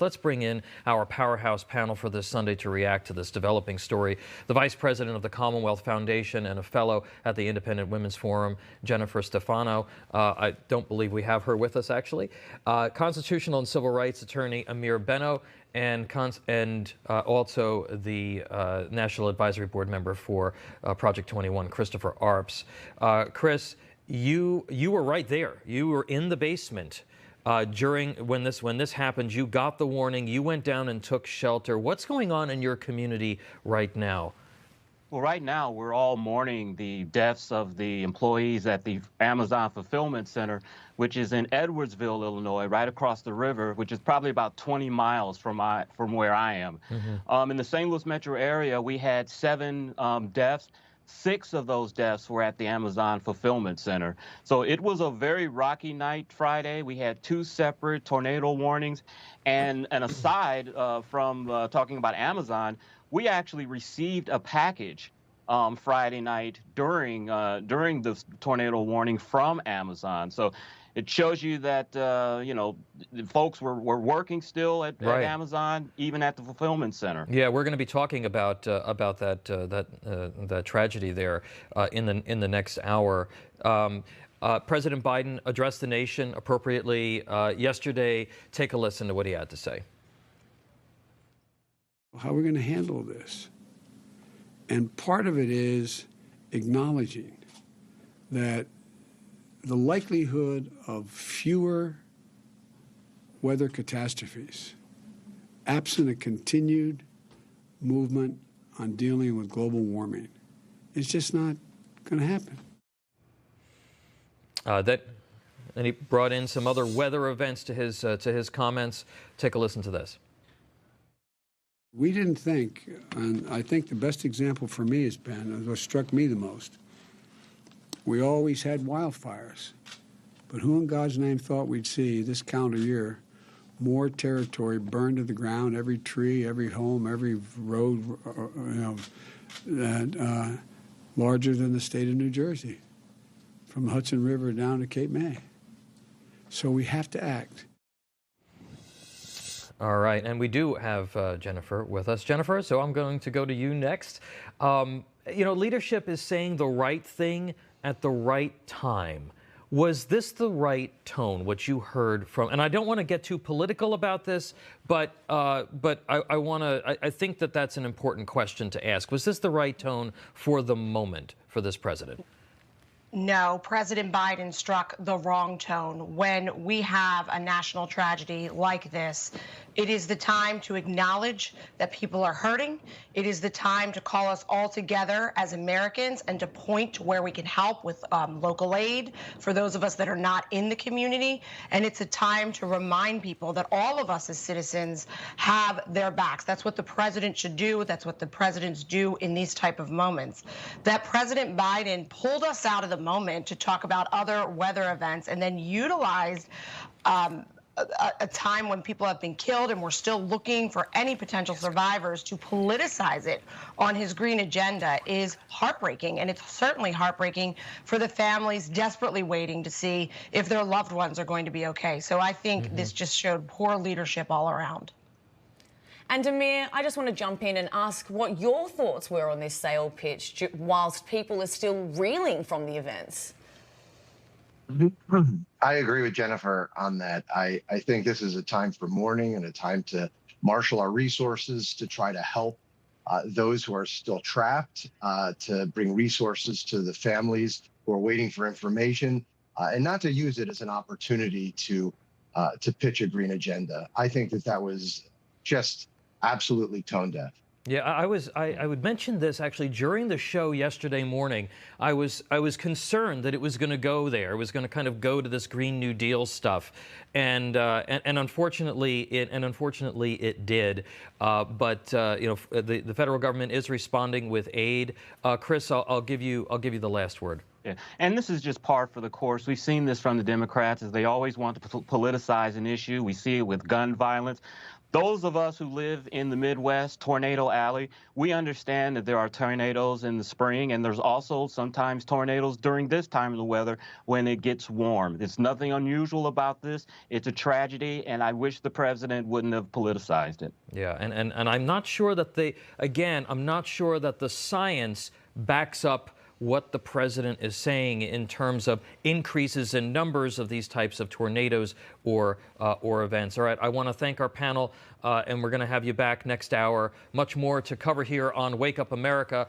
Let's bring in our powerhouse panel for this Sunday to react to this developing story. The Vice President of the Commonwealth Foundation and a fellow at the Independent Women's Forum, Jennifer Stefano. I don't believe we have her with us, actually. Constitutional and Civil Rights Attorney Amir Benno, and also the National Advisory Board member for Project 21, Christopher Arps. Chris, you were right there. You were in the basement. During when this happened, you got the warning, you went down and took shelter. What's going on in your community right now? Well, right now, we're all mourning the deaths of the employees at the Amazon Fulfillment Center, which is in Edwardsville, Illinois, right across the river, which is probably about 20 miles from where I am. In the St. Louis metro area, we had 7 deaths. 6 of those deaths were at the Amazon Fulfillment Center. So it was a very rocky night Friday. We had 2 separate tornado warnings. And aside from talking about Amazon, we actually received a package Friday night during the tornado warning from Amazon. So it shows you that you know, folks were working still at Amazon, even at the fulfillment center. Yeah, we're going to be talking about that tragedy there in the next hour. President Biden addressed the nation appropriately yesterday. Take a listen to what he had to say. How are we going to handle this? And part of it is acknowledging that the likelihood of fewer weather catastrophes, absent a continued movement on dealing with global warming, is just not going to happen. And he brought in some other weather events to his comments. Take a listen to this. We didn't think, and I think the best example for me has been, what struck me the most, we always had wildfires, but who in God's name thought we'd see this calendar year more territory burned to the ground, every tree, every home, every road, larger than the state of New Jersey, from the Hudson River down to Cape May. So we have to act. All right, and we do have Jennifer with us. Jennifer, so I'm going to go to you next. You know, leadership is saying the right thing at the right time. Was this the right tone, what you heard from, and I don't want to get too political about this, but I think that that's an important question to ask. Was this the right tone for the moment for this president? No, President Biden struck the wrong tone. When we have a national tragedy like this, it is the time to acknowledge that people are hurting. It is the time to call us all together as Americans and to point to where we can help with local aid for those of us that are not in the community. And it's a time to remind people that all of us as citizens have their backs. That's what the president should do. That's what the presidents do in these type of moments. That President Biden pulled us out of the moment to talk about other weather events and then utilized a time when people have been killed and we're still looking for any potential survivors to politicize it on his green agenda is heartbreaking. And it's certainly heartbreaking for the families desperately waiting to see if their loved ones are going to be okay. So I think this just showed poor leadership all around. And Amir, I just want to jump in and ask what your thoughts were on this sale pitch whilst people are still reeling from the events. I agree with Jennifer on that. I think this is a time for mourning and a time to marshal our resources to try to help those who are still trapped, to bring resources to the families who are waiting for information, and not to use it as an opportunity to pitch a green agenda. I think that was just absolutely tone deaf. Yeah, I would mention this actually during the show yesterday morning. I was concerned that it was going to go there. It was going to kind of go to this Green New Deal stuff, and unfortunately it did. But you know, the federal government is responding with aid. Chris, I'll give you the last word. Yeah. And this is just par for the course. We've seen this from the Democrats, as they always want to politicize an issue. We see it with gun violence. Those of us who live in the Midwest, Tornado Alley, we understand that there are tornadoes in the spring, and there's also sometimes tornadoes during this time of the weather when it gets warm. There's nothing unusual about this. It's a tragedy, and I wish the president wouldn't have politicized it. Yeah, and I'm not sure that I'm not sure that the science backs up what the president is saying in terms of increases in numbers of these types of tornadoes or events. All right, I want to thank our panel, and we're going to have you back next hour. Much more to cover here on Wake Up America.